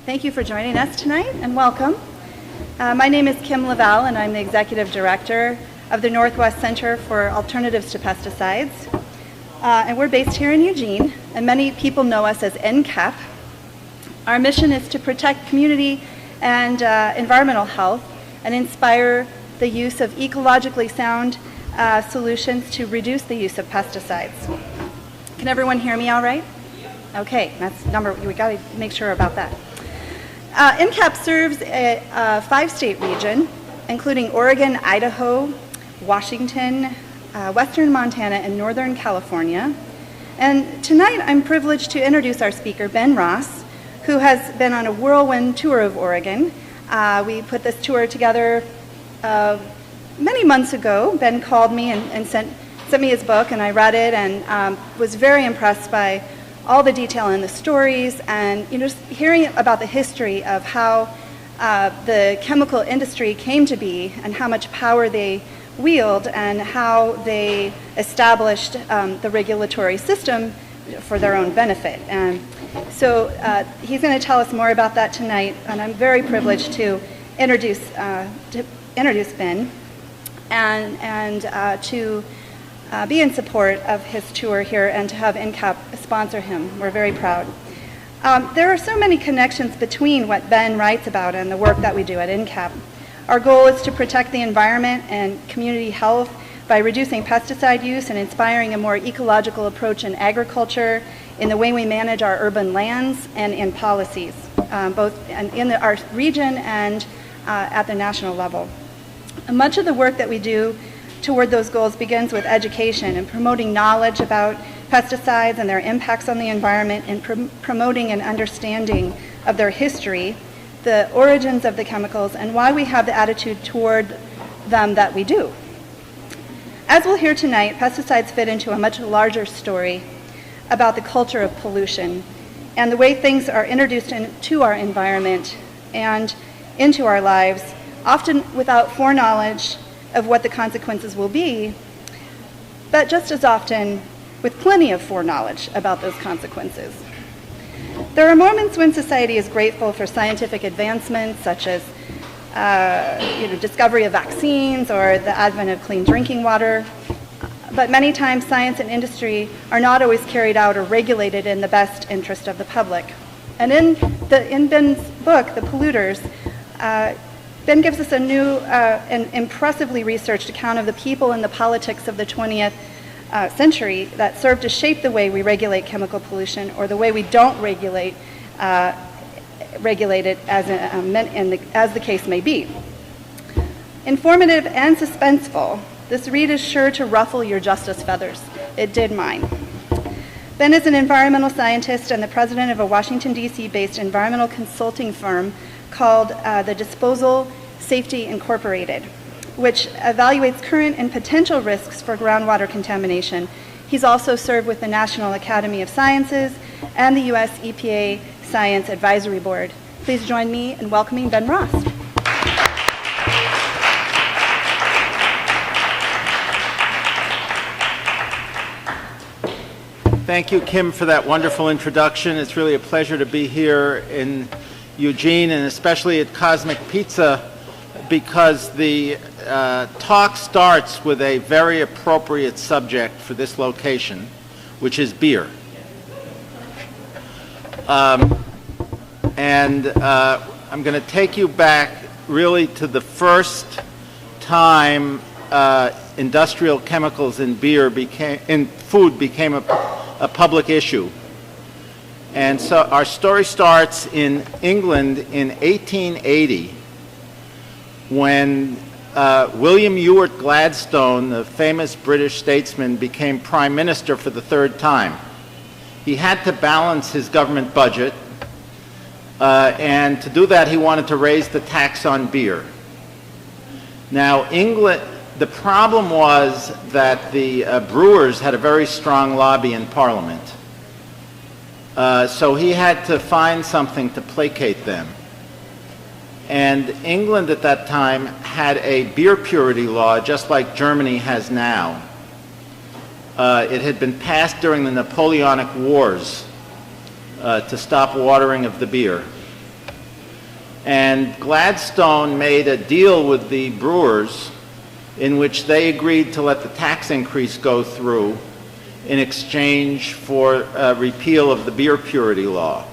Thank you for joining us tonight, and welcome. My name is Kim Lavelle, and I'm the Executive Director of the Northwest Center for Alternatives to Pesticides. And we're based here in Eugene, and many people know us as NCAP. Our mission is to protect community and environmental health and inspire the use of ecologically sound solutions to reduce the use of pesticides. Can everyone hear me all right? Okay, we got to make sure about that. NCAP serves a 5-state region, including Oregon, Idaho, Washington, Western Montana, and Northern California. And tonight I'm privileged to introduce our speaker, Ben Ross, who has been on a whirlwind tour of Oregon. We put this tour together many months ago. Ben called me and sent me his book, and I read it and was very impressed by all the detail in the stories, and just hearing about the history of how the chemical industry came to be and how much power they wield and how they established the regulatory system for their own benefit. And so he's going to tell us more about that tonight, and I'm very privileged to introduce Ben and to be in support of his tour here and to have NCAP sponsor him. We're very proud. There are so many connections between what Ben writes about and the work that we do at NCAP. Our goal is to protect the environment and community health by reducing pesticide use and inspiring a more ecological approach in agriculture, in the way we manage our urban lands, and in policies, both in our region and at the national level. And much of the work that we do toward those goals begins with education and promoting knowledge about pesticides and their impacts on the environment, and promoting an understanding of their history, the origins of the chemicals, and why we have the attitude toward them that we do. As we'll hear tonight, pesticides fit into a much larger story about the culture of pollution and the way things are introduced into our environment and into our lives, often without foreknowledge of what the consequences will be, but just as often with plenty of foreknowledge about those consequences. There are moments when society is grateful for scientific advancements such as discovery of vaccines or the advent of clean drinking water, but many times science and industry are not always carried out or regulated in the best interest of the public. And in Ben's book, The Polluters, Ben gives us a new and impressively researched account of the people and the politics of the 20th century that served to shape the way we regulate chemical pollution, or the way we don't regulate it as the case may be. Informative and suspenseful, this read is sure to ruffle your justice feathers. It did mine. Ben is an environmental scientist and the president of a Washington, D.C. based environmental consulting firm called the Disposal Safety Incorporated, which evaluates current and potential risks for groundwater contamination. He's also served with the National Academy of Sciences and the U.S. EPA Science Advisory Board. Please join me in welcoming Ben Ross. Thank you, Kim, for that wonderful introduction. It's really a pleasure to be here in Eugene, and especially at Cosmic Pizza, because the talk starts with a very appropriate subject for this location, which is beer. I'm going to take you back really to the first time industrial chemicals in food became a public issue. And so our story starts in England in 1880, when William Ewart Gladstone, the famous British statesman, became prime minister for the third time. He had to balance his government budget, and to do that he wanted to raise the tax on beer. Now, the problem was that the brewers had a very strong lobby in Parliament. So he had to find something to placate them. And England at that time had a beer purity law, just like Germany has now. It had been passed during the Napoleonic Wars to stop watering of the beer. And Gladstone made a deal with the brewers in which they agreed to let the tax increase go through in exchange for repeal of the beer purity law.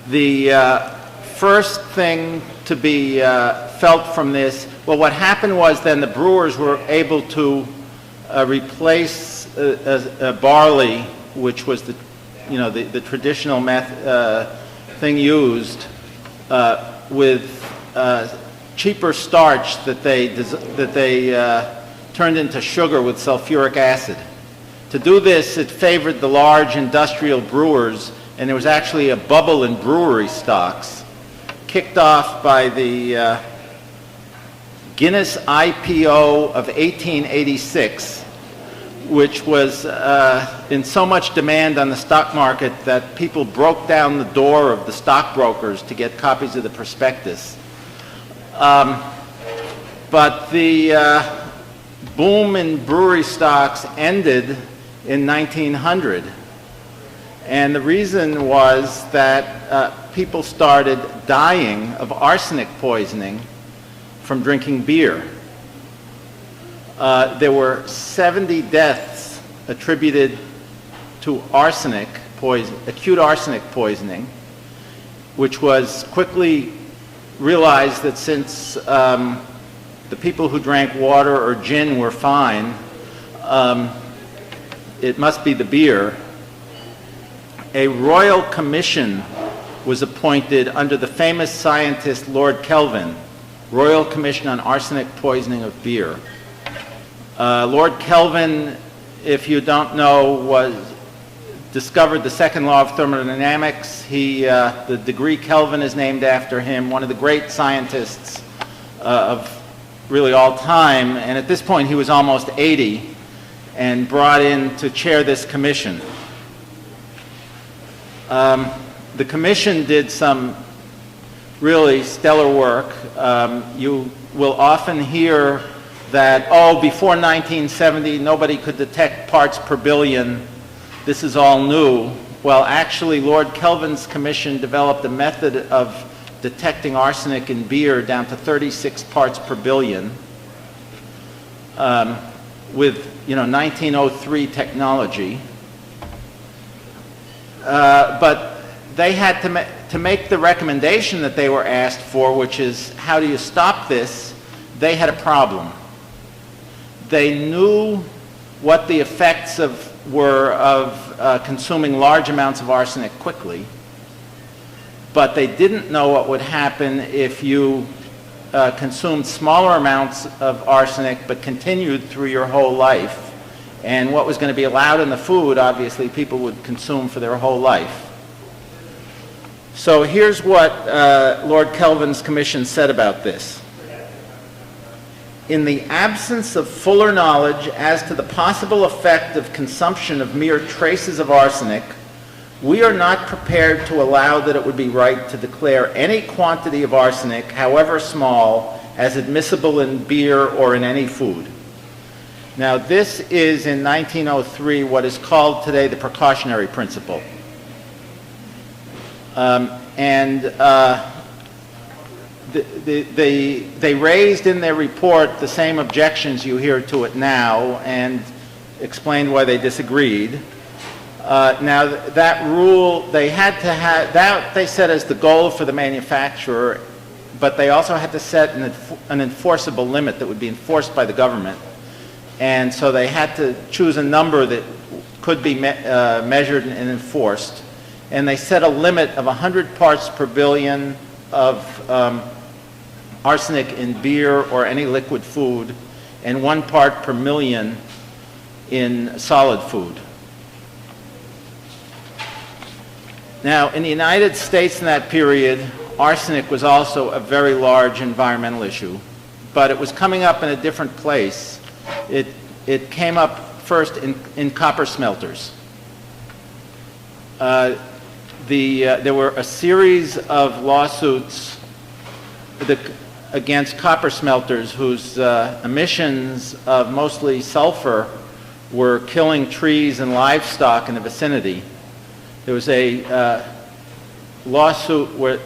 The first thing to be felt from this, well, what happened was then the brewers were able to replace barley, which was the traditional thing used, with cheaper starch that they turned into sugar with sulfuric acid. To do this, it favored the large industrial brewers, and there was actually a bubble in brewery stocks, kicked off by the Guinness IPO of 1886, which was in so much demand on the stock market that people broke down the door of the stockbrokers to get copies of the prospectus. But the boom in brewery stocks ended in 1900. And the reason was that people started dying of arsenic poisoning from drinking beer. There were 70 deaths attributed to arsenic acute arsenic poisoning, which was quickly realized that since the people who drank water or gin were fine, it must be the beer. A royal commission was appointed under the famous scientist Lord Kelvin, Royal Commission on Arsenic Poisoning of Beer. Lord Kelvin, if you don't know, discovered the second law of thermodynamics. The degree Kelvin is named after him, one of the great scientists of really all time. And at this point, he was almost 80 and brought in to chair this commission. The commission did some really stellar work. You will often hear that, before 1970, nobody could detect parts per billion. This is all new. Well, actually, Lord Kelvin's commission developed a method of detecting arsenic in beer down to 36 parts per billion with 1903 technology. But they had to make the recommendation that they were asked for, which is, how do you stop this? They had a problem. They knew what the effects were of consuming large amounts of arsenic quickly, but they didn't know what would happen if you consumed smaller amounts of arsenic but continued through your whole life. And what was going to be allowed in the food, obviously, people would consume for their whole life. So here's what Lord Kelvin's commission said about this. In the absence of fuller knowledge as to the possible effect of consumption of mere traces of arsenic, we are not prepared to allow that it would be right to declare any quantity of arsenic, however small, as admissible in beer or in any food. Now, this is in 1903 what is called today the precautionary principle. They raised in their report the same objections you hear to it now and explained why they disagreed. Now, that rule, they had to have, that they set as the goal for the manufacturer, but they also had to set an enforceable limit that would be enforced by the government. And so they had to choose a number that could be measured and enforced. And they set a limit of 100 parts per billion of arsenic in beer or any liquid food, and 1 part per million in solid food. Now, in the United States in that period, arsenic was also a very large environmental issue, but it was coming up in a different place. It came up first in copper smelters. There were a series of lawsuits against copper smelters whose emissions of mostly sulfur were killing trees and livestock in the vicinity. There was a lawsuit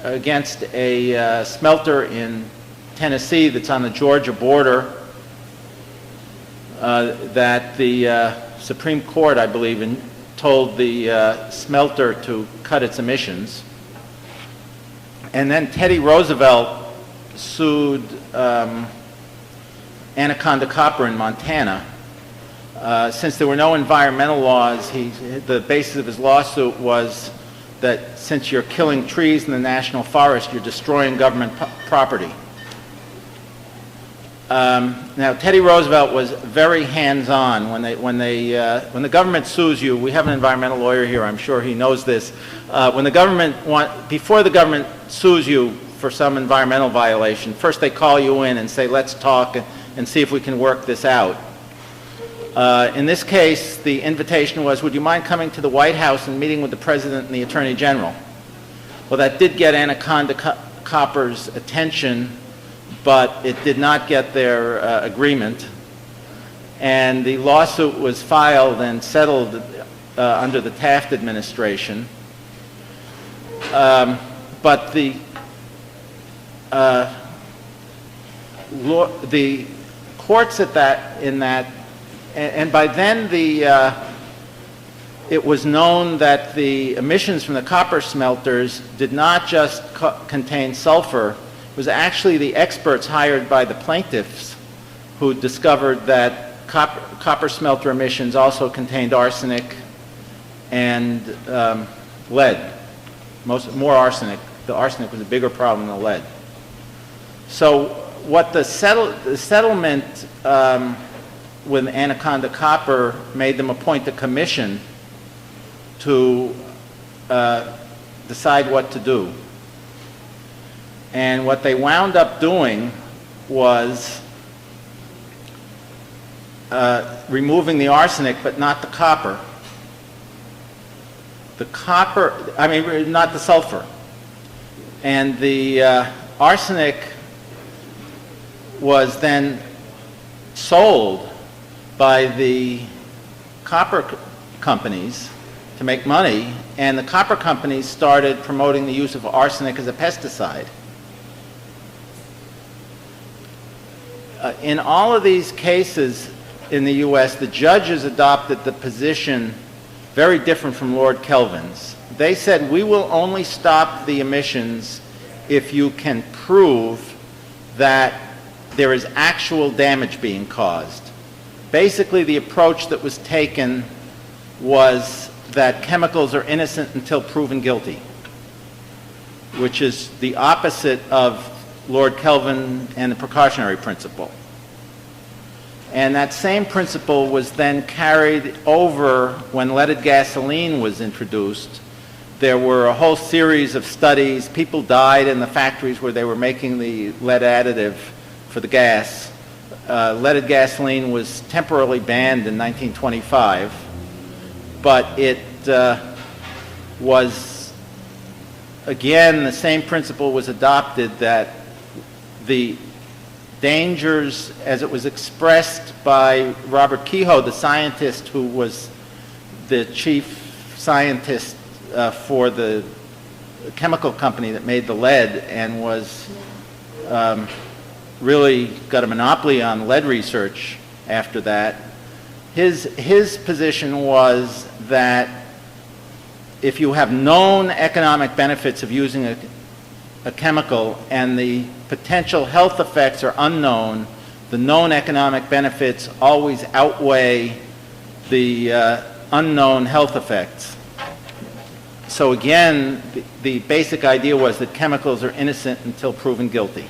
against a smelter in Tennessee that's on the Georgia border that the Supreme Court, I believe, told the smelter to cut its emissions. And then Teddy Roosevelt sued Anaconda Copper in Montana. Since there were no environmental laws, the basis of his lawsuit was that since you're killing trees in the national forest, you're destroying government property. Now, Teddy Roosevelt was very hands-on. When the government sues you, we have an environmental lawyer here, I'm sure he knows this. Before the government sues you for some environmental violation, first they call you in and say, let's talk and see if we can work this out. In this case, the invitation was, would you mind coming to the White House and meeting with the President and the Attorney General? Well, that did get Anaconda Copper's attention, but it did not get their agreement. And the lawsuit was filed and settled under the Taft administration. But the courts and by then it was known that the emissions from the copper smelters did not just contain sulfur. It was actually the experts hired by the plaintiffs who discovered that copper smelter emissions also contained arsenic and lead, more arsenic. The arsenic was a bigger problem than the lead. So what the settlement with Anaconda Copper made them appoint a commission to decide what to do. And what they wound up doing was removing the arsenic, but not the copper. Not the sulfur. And the arsenic was then sold by the copper companies to make money, and the copper companies started promoting the use of arsenic as a pesticide. In all of these cases in the U.S., the judges adopted the position very different from Lord Kelvin's. They said, we will only stop the emissions if you can prove that there is actual damage being caused. Basically, the approach that was taken was that chemicals are innocent until proven guilty, which is the opposite of Lord Kelvin and the precautionary principle. And that same principle was then carried over when leaded gasoline was introduced. There were a whole series of studies. People died in the factories where they were making the lead additive for the gas. Leaded gasoline was temporarily banned in 1925, but it was, again, the same principle was adopted, that the dangers, as it was expressed by Robert Kehoe, the scientist who was the chief scientist for the chemical company that made the lead and was really got a monopoly on lead research after that. His position was that if you have known economic benefits of using a chemical and the potential health effects are unknown, the known economic benefits always outweigh the unknown health effects. So again, the basic idea was that chemicals are innocent until proven guilty.